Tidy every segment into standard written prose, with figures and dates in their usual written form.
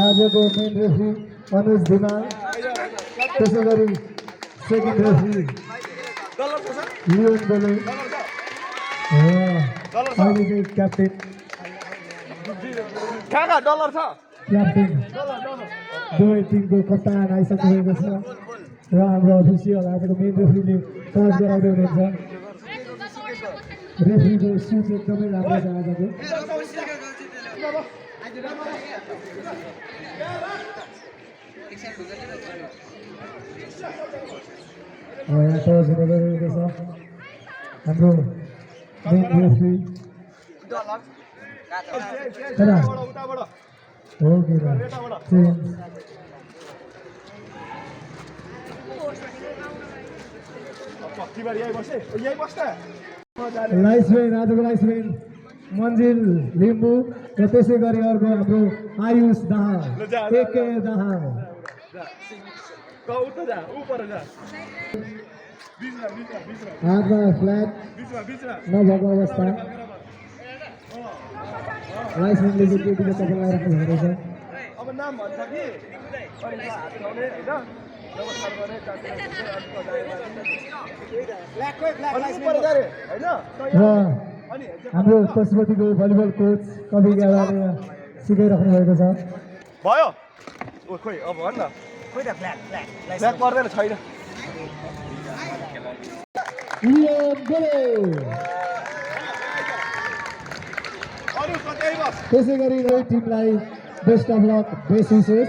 आजको main referee अनुज धिमाल, त्यसै गरी सेकेन्ड रेफ्री लियोन बोले, अहिले चाहिँ क्याप्टेन दुवै टिमको कप्तान आइसक्नुभएको छ र हाम्रो अफिसियल आजको मेन रेफ्रीले टच गराउँदै हुनुहुन्छ। रेफ्रीको सुच एकदमै राम्रो छ आजको। यहाँ टच हुँदै गइरहेको छ हाम्रो मेन रेफ्री लाइसम्यान आजको लाइसम्यान मन्जिल लिम्बू र त्यसै गरी अर्को हाम्रो आयुष दाहाल एके दाहाल हातमा फ्ल्याग नभएको अवस्था लाइसम्यानले चाहिँ केटीको कपाल राख्नु हुँदैछ। र हाम्रो पशुपतिको भलिबल कोच कवि गेवाले सिकाइराख्नु भएको छ। भयो खोइ अब भन न फ्ल्याग पर्दैन छैन। त्यसै गरी टिमलाई बेस्ट अफ लक, बेस्ट विशेष।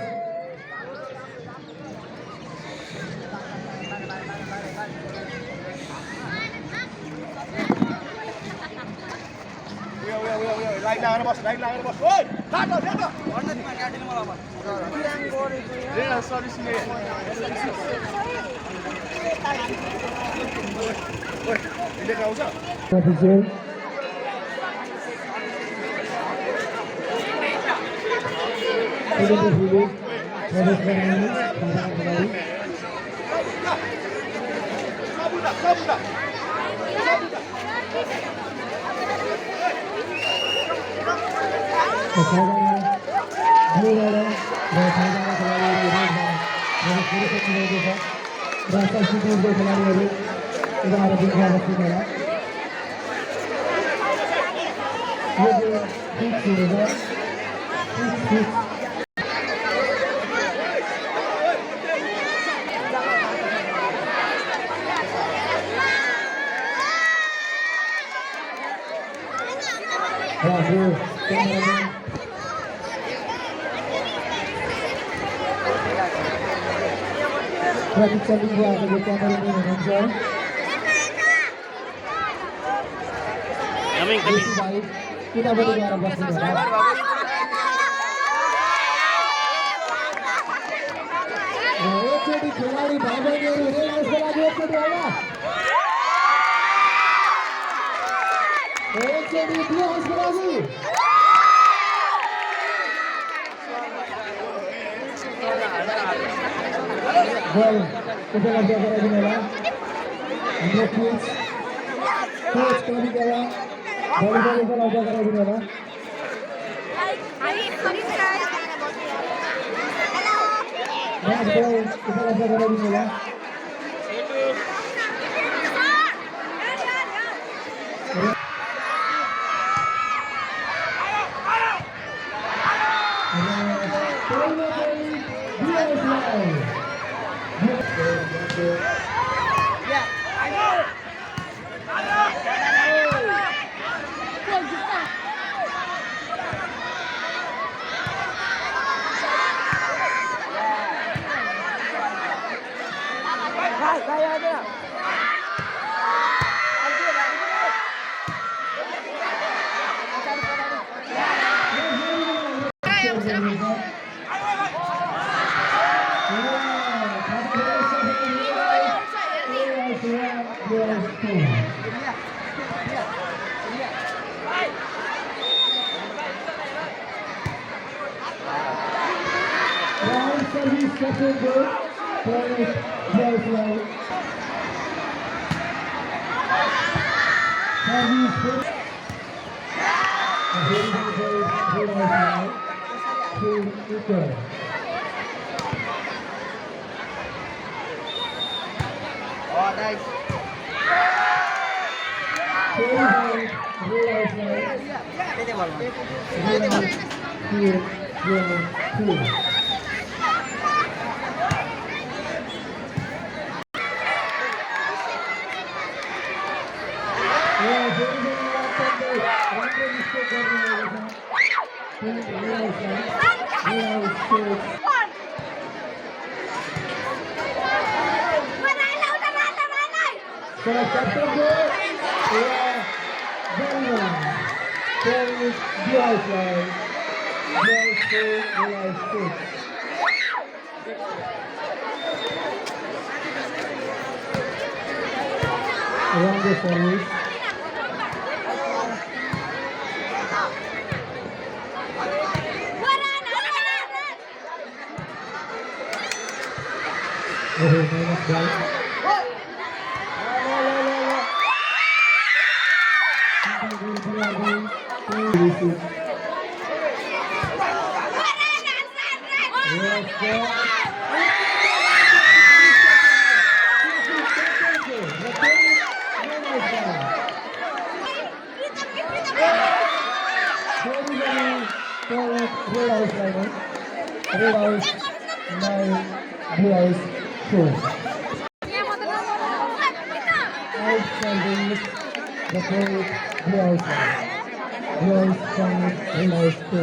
खेलाडी भाइबहिनीहरू रेलाइसको लागि एकचोटि होला एकचोटि रेलाइसको लागि बल उपलब्ध गराइदिनु होला हाम्रो कोच कवि गेवा भलिबल उपलब्ध गराइदिनु होला। उपलब्ध गराइदिनु होला। second goal, point, Joyce Line. Service hit. A very good goal, Rhode Island. 3-equal. Oh, nice. 3-point, Rhode Island. Pwede mo. Rhode Island, 2-2. Around the service. Oh, minus ball.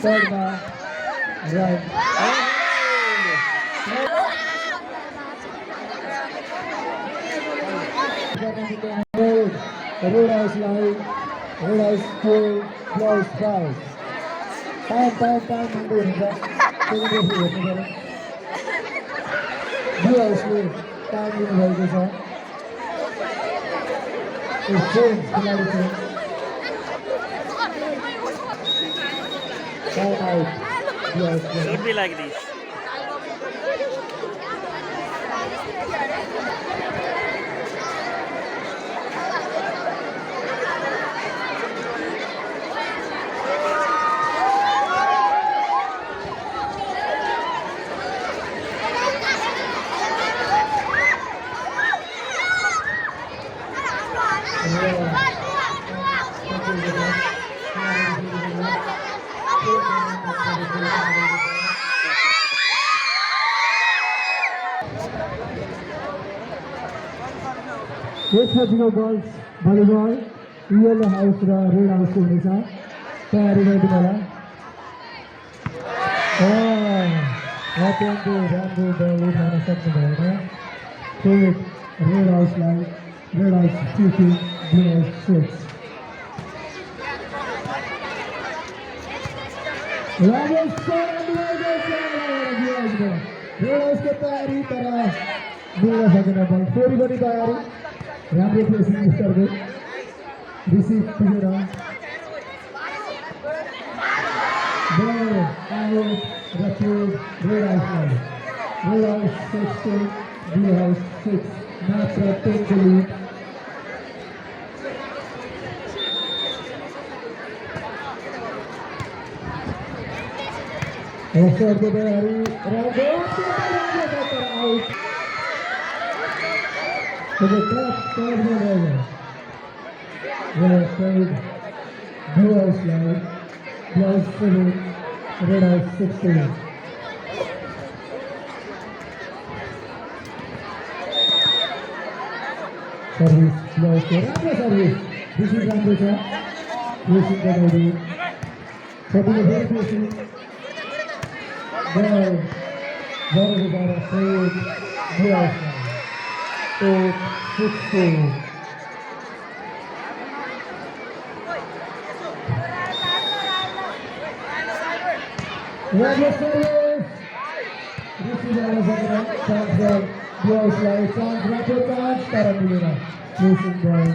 Third man, Rhode House line, Rhode House 2, close 5. Time, mundur. Dua time दिनुभएको छ. Change, खेलाडी change. Time out. Should be like this. यसपछिको girls volleyball yellow house र red हाउसको हुनेछ. तयारी गरिदिनु होला. अत्यन्तै राम्रो बल उठाउन सक्नु भएन. रेड हाउसलाई red house 2 blue house 6. Red हाउसको तयारी तर मिल्न सकेन. बल फेरि पनि तयारी. राम्रो प्लेसिङ स्टरको रिसिभ पुगेर बल आउट र रेड हाउसलाई. रेड हाउस 6 ब्लू हाउस 6 मात्र 10 को लिड. अवसरको तयारी राम्रो out. So the club third man over. Third, blue house line, blue house 7, red house 16. Service, blue house, Rambo service. This is Rambo sir. Placing the body. Setting a very placing. Ball. Ball is about a third, blue house line. 8-16. Rambo service. This is Rambo service. Yes, like chance, rapid chance, Taran Milena. Losing ball.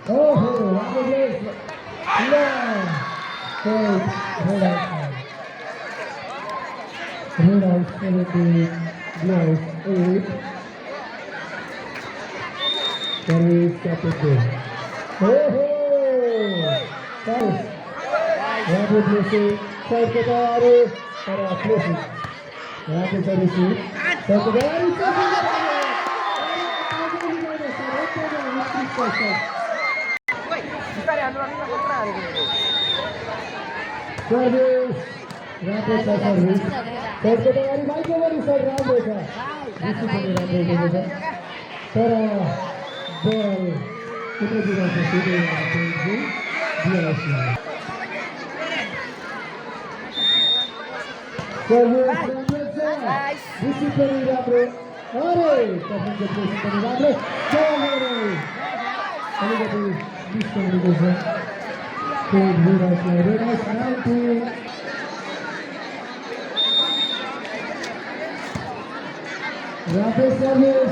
Oh, rapid race. Long. Third, red out. Red out 17, Blues 8. Service captain. Oh, nice. Rapid racing. Side ke tayari. Para closing. Rapid service. Side ke tayari. Service. Rapid service. Side ke tayari. Baik over side round dekha. Discipline round dekha. Para ball. Kita juga sesuai dengan tinggi. Biasa. Discipline राम्रो अरे कपिलको discipline राम्रो चलो अलिकति miss गरेको छ code भइरहेको रेडाइस 90 राम्रो service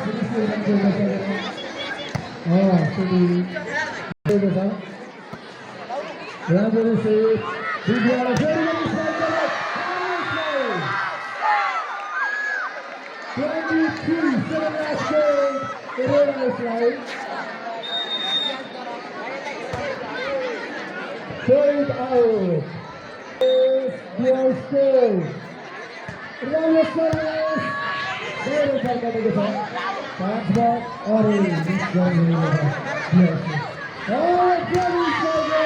राम्रो रिसिभ दिगवाला फेरि 23, 7 last game, the Red slide. Third out. Ball still. Ramos service. Very good. Pass back. Orange. This one is yes. Oh, Jerry Sergio.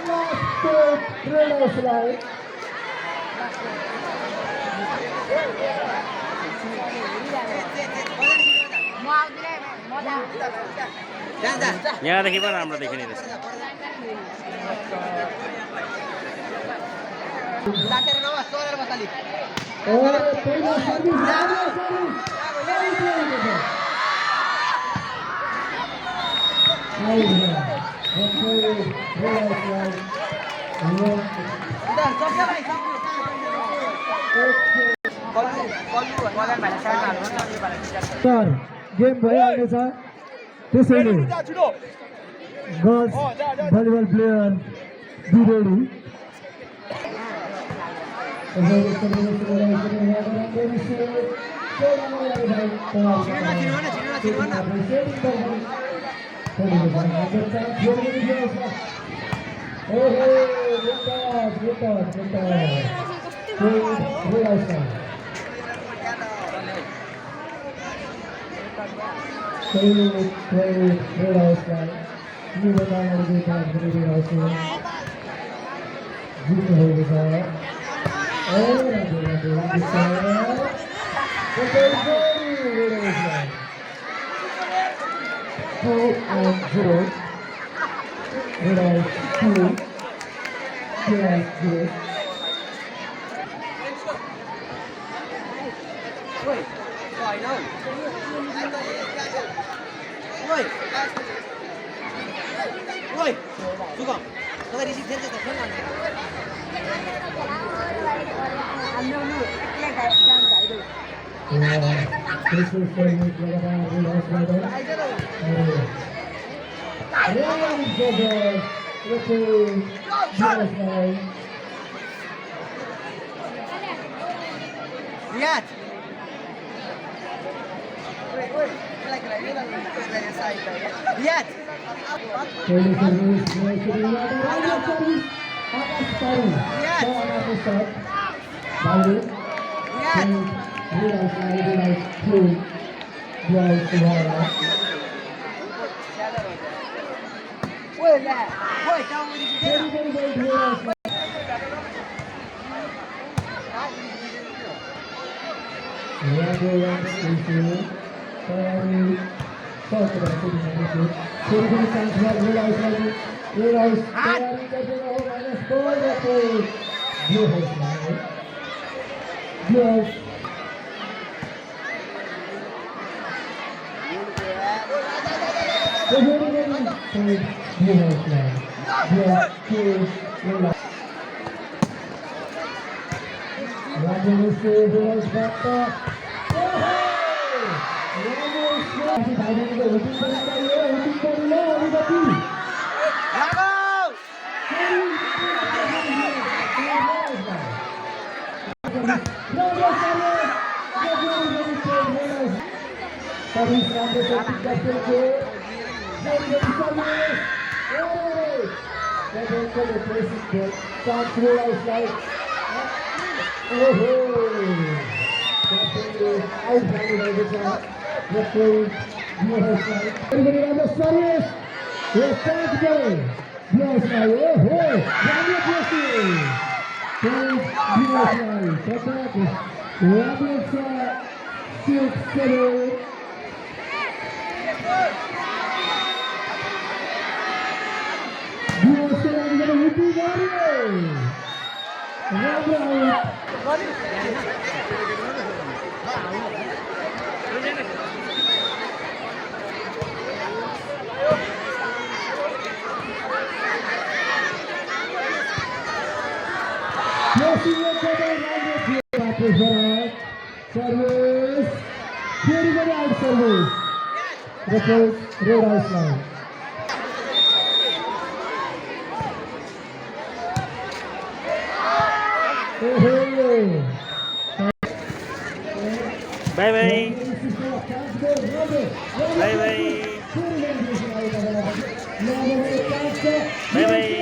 Last third Red slide. यहाँदेखि पनि राम्रो देखिने रहेछ गेम भइहाल्नेछ त्यसैले girls volleyball player be ready Ramos Ramos back. Ramos भाइको hooting गरियो hooting गरियो अलिकति Service राम्रो छ टिकटको Service, very very out service. Report road house line. Bye bye. Bye bye. Bye bye.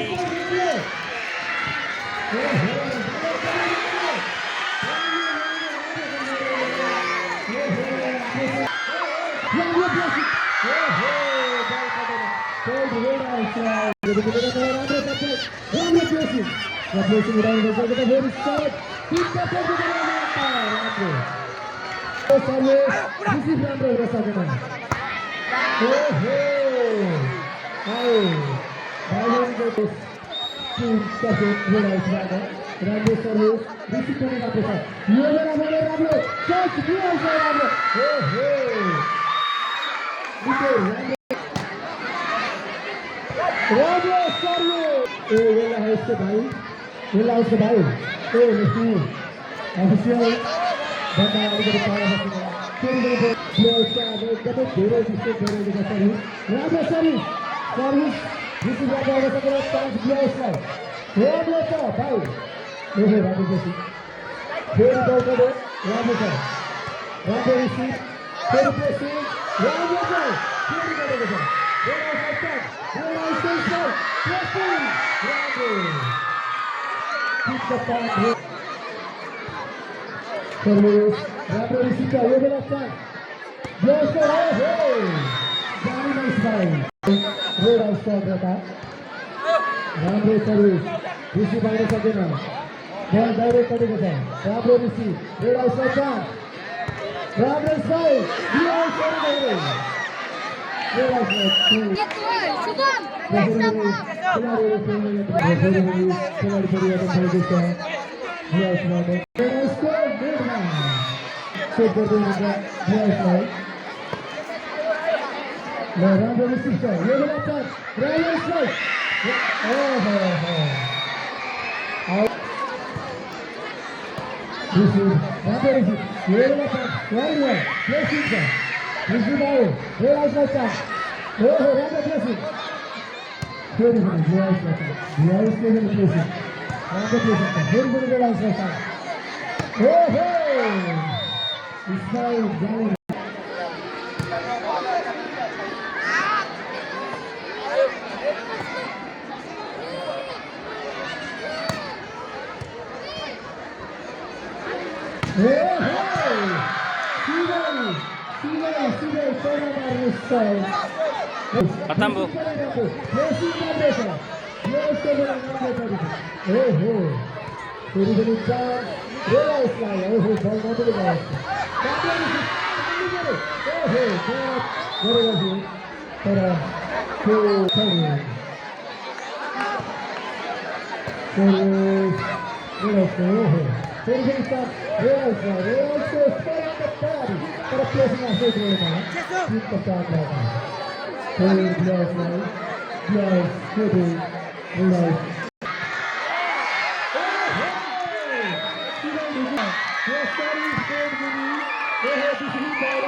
Patambo. Western State Mini. Oh, discipline ball.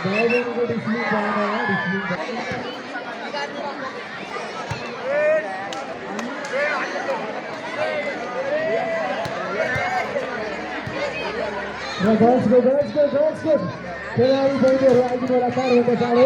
Diving को discipline ball है, discipline ball. Girls go. खिलाडी बहिनीहरू आइदिनु होला 4 बजे चाँडै